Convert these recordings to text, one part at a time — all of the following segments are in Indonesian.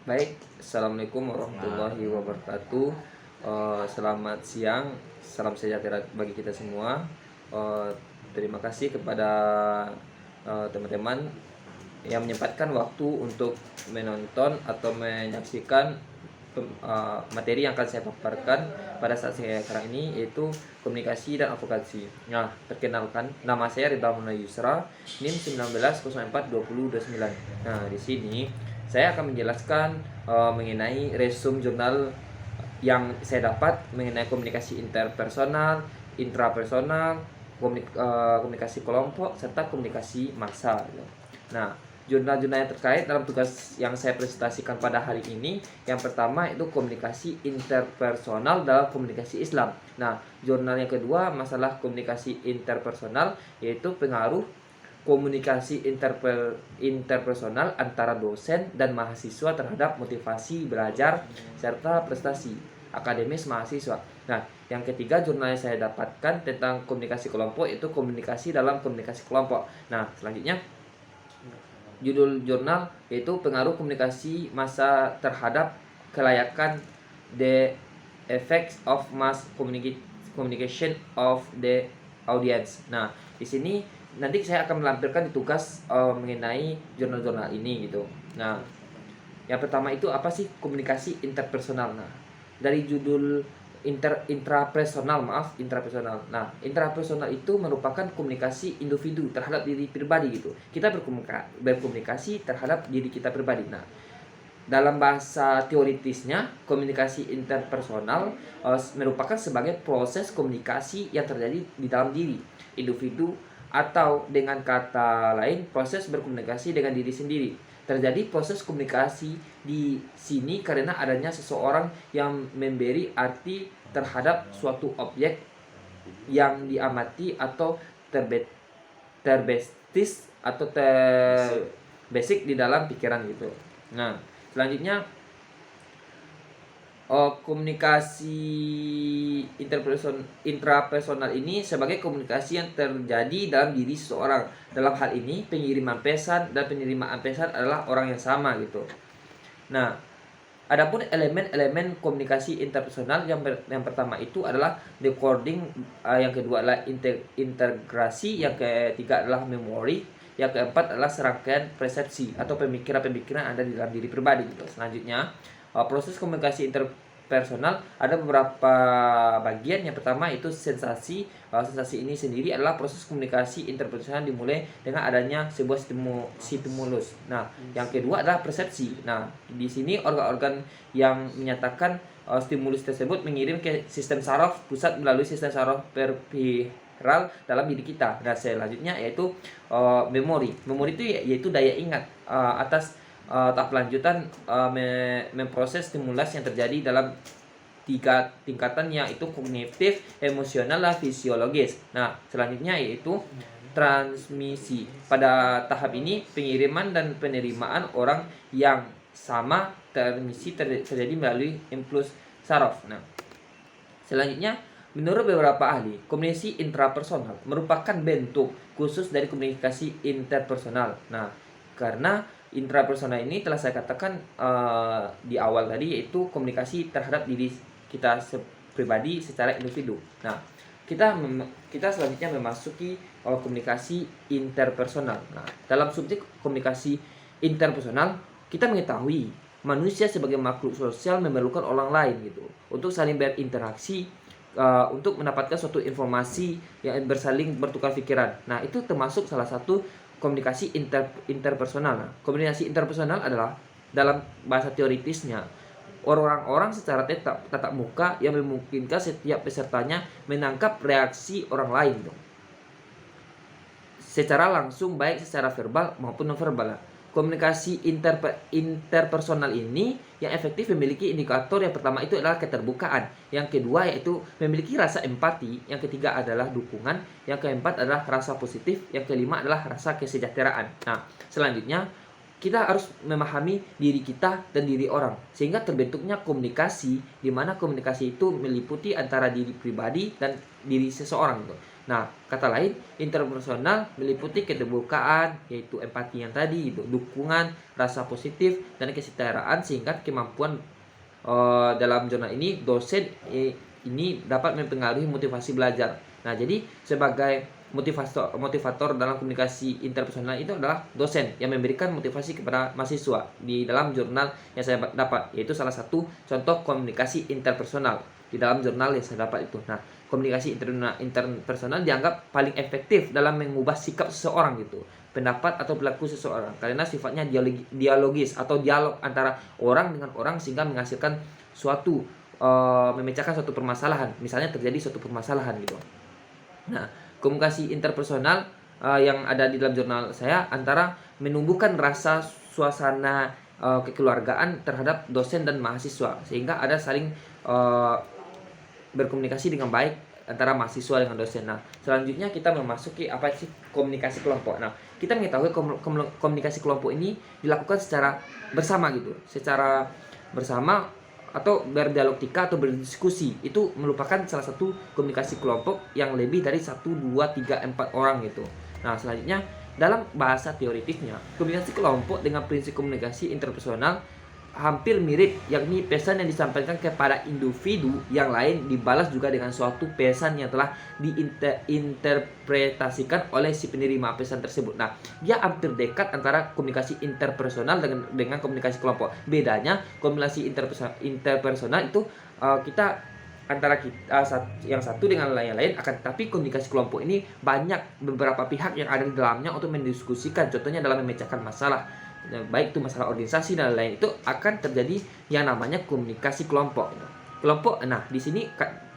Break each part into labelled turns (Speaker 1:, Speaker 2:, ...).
Speaker 1: Baik, assalamualaikum warahmatullahi wabarakatuh. Selamat siang, salam sejahtera bagi kita semua. Terima kasih kepada teman-teman yang menyempatkan waktu untuk menonton atau menyaksikan materi yang akan saya paparkan pada saat saya sekarang ini, yaitu komunikasi dan advokasi. Nah, perkenalkan, nama saya Ridha Muna Yusra, NIM 19042029. Nah, di sini saya akan menjelaskan mengenai resume jurnal yang saya dapat mengenai komunikasi interpersonal, intrapersonal, komunikasi kelompok, serta komunikasi massa. Nah, jurnal-jurnal yang terkait dalam tugas yang saya presentasikan pada hari ini, yang pertama itu komunikasi interpersonal dalam komunikasi Islam. Nah, jurnal yang kedua masalah komunikasi interpersonal, yaitu pengaruh komunikasi interpersonal antara dosen dan mahasiswa terhadap motivasi belajar serta prestasi akademis mahasiswa. Nah, yang ketiga jurnal yang saya dapatkan tentang komunikasi kelompok itu komunikasi dalam komunikasi kelompok. Nah, selanjutnya judul jurnal yaitu pengaruh komunikasi massa terhadap kelayakan, the effects of mass communication of the audience. Nah, di sini nanti saya akan melampirkan di tugas mengenai jurnal-jurnal ini gitu. Nah, yang pertama itu apa sih komunikasi interpersonal? Nah, dari judul intrapersonal. Nah, intrapersonal itu merupakan komunikasi individu terhadap diri pribadi gitu. Kita berkomunikasi terhadap diri kita pribadi. Nah, dalam bahasa teoritisnya, komunikasi interpersonal merupakan sebagai proses komunikasi yang terjadi di dalam diri individu, atau dengan kata lain proses berkomunikasi dengan diri sendiri. Terjadi proses komunikasi di sini karena adanya seseorang yang memberi arti terhadap suatu objek yang diamati atau terbestis atau terbasic di dalam pikiran gitu. Nah, selanjutnya komunikasi intrapersonal ini sebagai komunikasi yang terjadi dalam diri seseorang. Dalam hal ini pengiriman pesan dan penerimaan pesan adalah orang yang sama gitu. Nah, adapun elemen-elemen komunikasi interpersonal yang pertama itu adalah decoding, yang kedua adalah integrasi, yang ketiga adalah memori, yang keempat adalah serangkaian persepsi atau pemikiran-pemikiran ada di dalam diri pribadi gitu. Selanjutnya, proses komunikasi interpersonal ada beberapa bagian. Yang pertama itu sensasi. Sensasi ini sendiri adalah proses komunikasi interpersonal dimulai dengan adanya sebuah stimulus. Nah, yang kedua adalah persepsi. Nah, di sini organ-organ yang menyatakan stimulus tersebut mengirim ke sistem saraf pusat melalui sistem saraf peripheral dalam diri kita. Dan selanjutnya yaitu memori. Memori itu yaitu daya ingat atas tahap lanjutan memproses stimulus yang terjadi dalam tiga tingkatan, yaitu kognitif, emosional, dan fisiologis. Nah, selanjutnya yaitu transmisi. Pada tahap ini pengiriman dan penerimaan orang yang sama transmisi terjadi melalui impuls saraf. Nah, selanjutnya menurut beberapa ahli, komunikasi intrapersonal merupakan bentuk khusus dari komunikasi interpersonal. Nah, karena intrapersonal ini telah saya katakan di awal tadi, yaitu komunikasi terhadap diri kita pribadi secara individu. Nah, kita selanjutnya memasuki komunikasi interpersonal. Nah, dalam subjek komunikasi interpersonal, kita mengetahui manusia sebagai makhluk sosial memerlukan orang lain gitu untuk saling berinteraksi, untuk mendapatkan suatu informasi yang bersaling bertukar pikiran. Nah, itu termasuk salah satu komunikasi interpersonal. Nah, komunikasi interpersonal adalah dalam bahasa teoritisnya orang-orang secara tatap muka yang memungkinkan setiap pesertanya menangkap reaksi orang lain secara langsung, baik secara verbal maupun non-verbal. Komunikasi interpersonal ini yang efektif memiliki indikator. Yang pertama itu adalah keterbukaan, yang kedua yaitu memiliki rasa empati, yang ketiga adalah dukungan, yang keempat adalah rasa positif, yang kelima adalah rasa kesejahteraan. Nah, selanjutnya kita harus memahami diri kita dan diri orang, sehingga terbentuknya komunikasi, di mana komunikasi itu meliputi antara diri pribadi dan diri seseorang gitu. Nah, kata lain, interpersonal meliputi keterbukaan, yaitu empati yang tadi, itu dukungan, rasa positif, dan kesetaraan, sehingga kemampuan dalam zona ini dosen ini dapat mempengaruhi motivasi belajar. Nah, jadi sebagai motivator dalam komunikasi interpersonal itu adalah dosen yang memberikan motivasi kepada mahasiswa di dalam jurnal yang saya dapat, yaitu salah satu contoh komunikasi interpersonal di dalam jurnal yang saya dapat itu. Nah, komunikasi interpersonal dianggap paling efektif dalam mengubah sikap seseorang gitu, pendapat atau perilaku seseorang, karena sifatnya dialogis atau dialog antara orang dengan orang, sehingga menghasilkan suatu memecahkan suatu permasalahan. Misalnya terjadi suatu permasalahan gitu. Nah, komunikasi interpersonal yang ada di dalam jurnal saya antara menumbuhkan rasa suasana kekeluargaan terhadap dosen dan mahasiswa, sehingga ada saling berkomunikasi dengan baik antara mahasiswa dengan dosen. Nah, selanjutnya kita memasuki apa sih komunikasi kelompok. Nah, kita mengetahui komunikasi kelompok ini dilakukan secara bersama gitu, secara bersama atau berdialektika atau berdiskusi. Itu merupakan salah satu komunikasi kelompok yang lebih dari 1, 2, 3, 4 orang gitu. Nah, selanjutnya dalam bahasa teoritisnya, komunikasi kelompok dengan prinsip komunikasi interpersonal hampir mirip, yakni pesan yang disampaikan kepada individu yang lain dibalas juga dengan suatu pesan yang telah diinterpretasikan oleh si penerima pesan tersebut. Nah, dia hampir dekat antara komunikasi interpersonal dengan komunikasi kelompok. Bedanya komunikasi interpersonal itu kita antara kita yang satu dengan yang lain, akan tetapi komunikasi kelompok ini banyak beberapa pihak yang ada di dalamnya untuk mendiskusikan, contohnya dalam memecahkan masalah, baik itu masalah organisasi dan lain, itu akan terjadi yang namanya komunikasi kelompok. Nah di sini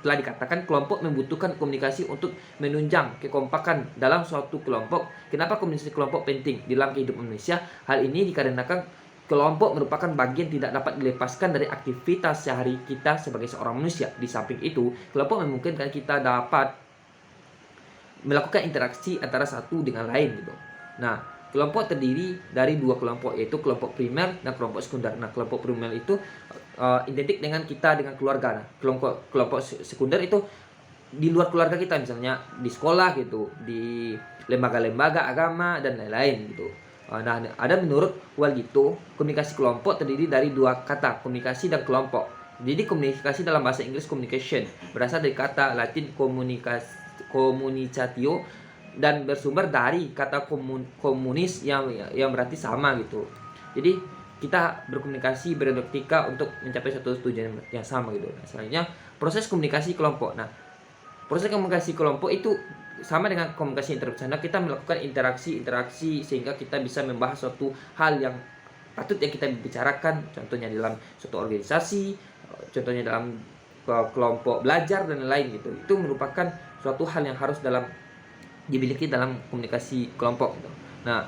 Speaker 1: telah dikatakan kelompok membutuhkan komunikasi untuk menunjang kekompakan dalam suatu kelompok. Kenapa komunikasi kelompok penting di dalam kehidupan manusia? Hal ini dikarenakan kelompok merupakan bagian tidak dapat dilepaskan dari aktivitas sehari kita sebagai seorang manusia. Di samping itu, kelompok memungkinkan kita dapat melakukan interaksi antara satu dengan lain gitu. Nah, kelompok terdiri dari 2 kelompok, yaitu kelompok primer dan kelompok sekunder. Nah, kelompok primer itu identik dengan kita dengan keluarga. Nah, kelompok sekunder itu di luar keluarga kita, misalnya di sekolah gitu, di lembaga-lembaga agama dan lain-lain gitu. Nah, ada menurut Walgito, komunikasi kelompok terdiri dari 2 kata, komunikasi dan kelompok. Jadi komunikasi dalam bahasa Inggris communication berasal dari kata Latin communicatio dan bersumber dari kata komunis yang berarti sama gitu. Jadi kita berkomunikasi, berdialektika untuk mencapai suatu tujuan yang sama gitu. Nah, selanjutnya proses komunikasi kelompok. Nah, proses komunikasi kelompok itu sama dengan komunikasi interpersonal, kita melakukan interaksi sehingga kita bisa membahas suatu hal yang patut yang kita bicarakan, contohnya dalam suatu organisasi, contohnya dalam kelompok belajar dan lain gitu. Itu merupakan suatu hal yang harus dimiliki dalam komunikasi kelompok gitu. Nah,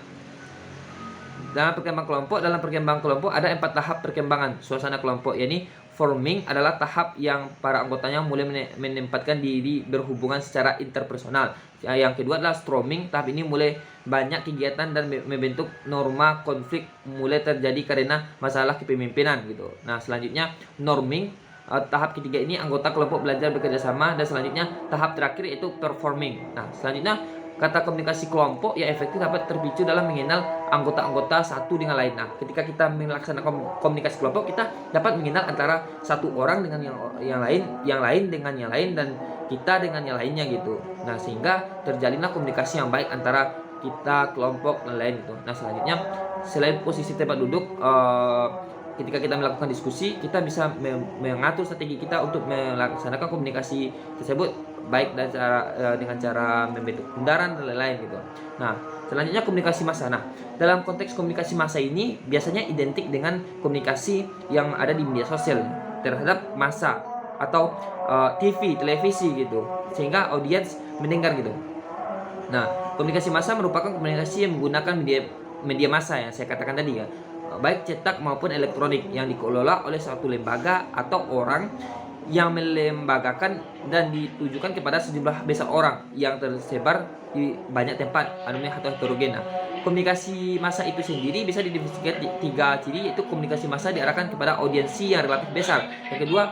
Speaker 1: dalam perkembangan kelompok ada 4 tahap perkembangan suasana kelompok, yakni forming adalah tahap yang para anggotanya mulai menempatkan diri berhubungan secara interpersonal. Yang kedua adalah storming, tahap ini mulai banyak kegiatan dan membentuk norma konflik mulai terjadi karena masalah kepemimpinan gitu. Nah, selanjutnya norming, tahap ketiga ini anggota kelompok belajar bekerja sama, dan selanjutnya tahap terakhir yaitu performing. Nah, selanjutnya kata komunikasi kelompok yang efektif dapat terpicu dalam mengenal anggota-anggota satu dengan lain. Nah, ketika kita melaksanakan komunikasi kelompok, kita dapat mengenal antara satu orang dengan yang lain dengan yang lain, dan kita dengan yang lainnya gitu. Nah, sehingga terjalinlah komunikasi yang baik antara kita, kelompok, dan lain gitu. Nah, selanjutnya selain posisi tempat duduk, ketika kita melakukan diskusi, kita bisa mengatur strategi kita untuk melaksanakan komunikasi tersebut, baik dengan cara membentuk kendaraan dan lain-lain gitu. Nah, selanjutnya komunikasi massa. Nah, dalam konteks komunikasi massa ini biasanya identik dengan komunikasi yang ada di media sosial terhadap massa atau televisi gitu, sehingga audiens mendengar gitu. Nah, komunikasi massa merupakan komunikasi yang menggunakan media massa yang saya katakan tadi ya, baik cetak maupun elektronik, yang dikelola oleh suatu lembaga atau orang yang melembagakan dan ditujukan kepada sejumlah besar orang yang tersebar di banyak tempat, anonim atau heterogen. komunikasi massa itu sendiri bisa didefinisikan tiga ciri, yaitu komunikasi massa diarahkan kepada audiensi yang relatif besar. Yang kedua,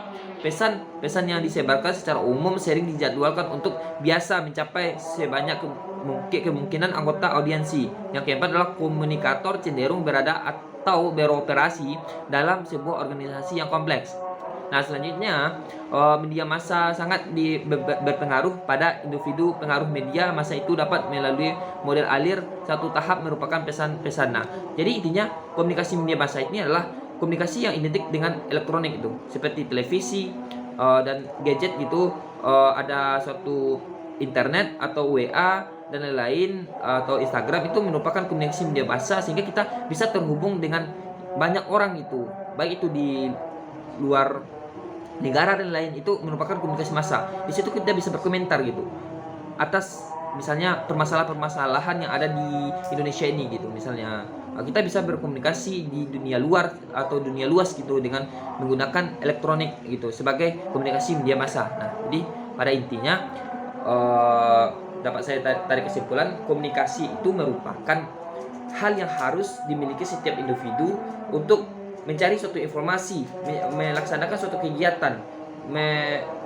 Speaker 1: pesan yang disebarkan secara umum sering dijadwalkan untuk biasa mencapai sebanyak kemungkinan anggota audiensi. Yang keempat adalah komunikator cenderung berada atau beroperasi dalam sebuah organisasi yang kompleks. Nah, selanjutnya media massa sangat berpengaruh pada individu. Pengaruh media massa itu dapat melalui model alir satu tahap merupakan pesan-pesan. Nah, jadi intinya komunikasi media massa ini adalah komunikasi yang identik dengan elektronik itu, seperti televisi dan gadget gitu. Ada suatu internet atau WA dan lain-lain atau Instagram itu merupakan komunikasi media massa, sehingga kita bisa terhubung dengan banyak orang itu, baik itu di luar negara dan lain, itu merupakan komunikasi massa. Di situ kita bisa berkomentar gitu atas misalnya permasalahan-permasalahan yang ada di Indonesia ini gitu. Misalnya kita bisa berkomunikasi di dunia luar atau dunia luas gitu dengan menggunakan elektronik gitu sebagai komunikasi media massa. Nah, jadi pada intinya dapat saya tarik kesimpulan, komunikasi itu merupakan hal yang harus dimiliki setiap individu untuk mencari suatu informasi, melaksanakan suatu kegiatan,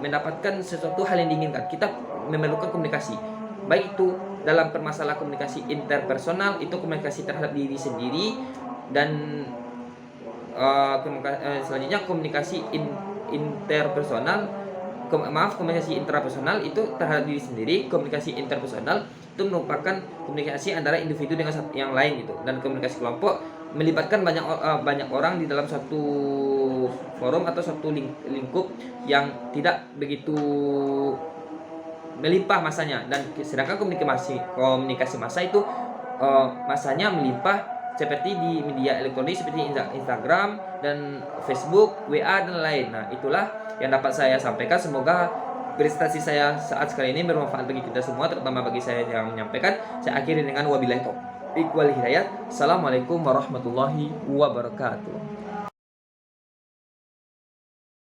Speaker 1: mendapatkan sesuatu hal yang diinginkan. Kita memerlukan komunikasi, baik itu dalam permasalahan komunikasi interpersonal, itu komunikasi terhadap diri sendiri, dan selanjutnya komunikasi komunikasi intrapersonal itu terhadap diri sendiri. Komunikasi interpersonal itu merupakan komunikasi antara individu dengan yang lain gitu, dan komunikasi kelompok melibatkan banyak orang di dalam satu forum atau satu lingkup yang tidak begitu melimpah masanya. Dan sedangkan komunikasi massa itu masanya melimpah seperti di media elektronik seperti Instagram dan Facebook, WA dan lain. Nah, itulah yang dapat saya sampaikan. Semoga prestasi saya saat sekali ini bermanfaat bagi kita semua, terutama bagi saya yang menyampaikan. Saya akhiri dengan wabillahi taufiq wal hidayah. Assalamualaikum warahmatullahi wabarakatuh.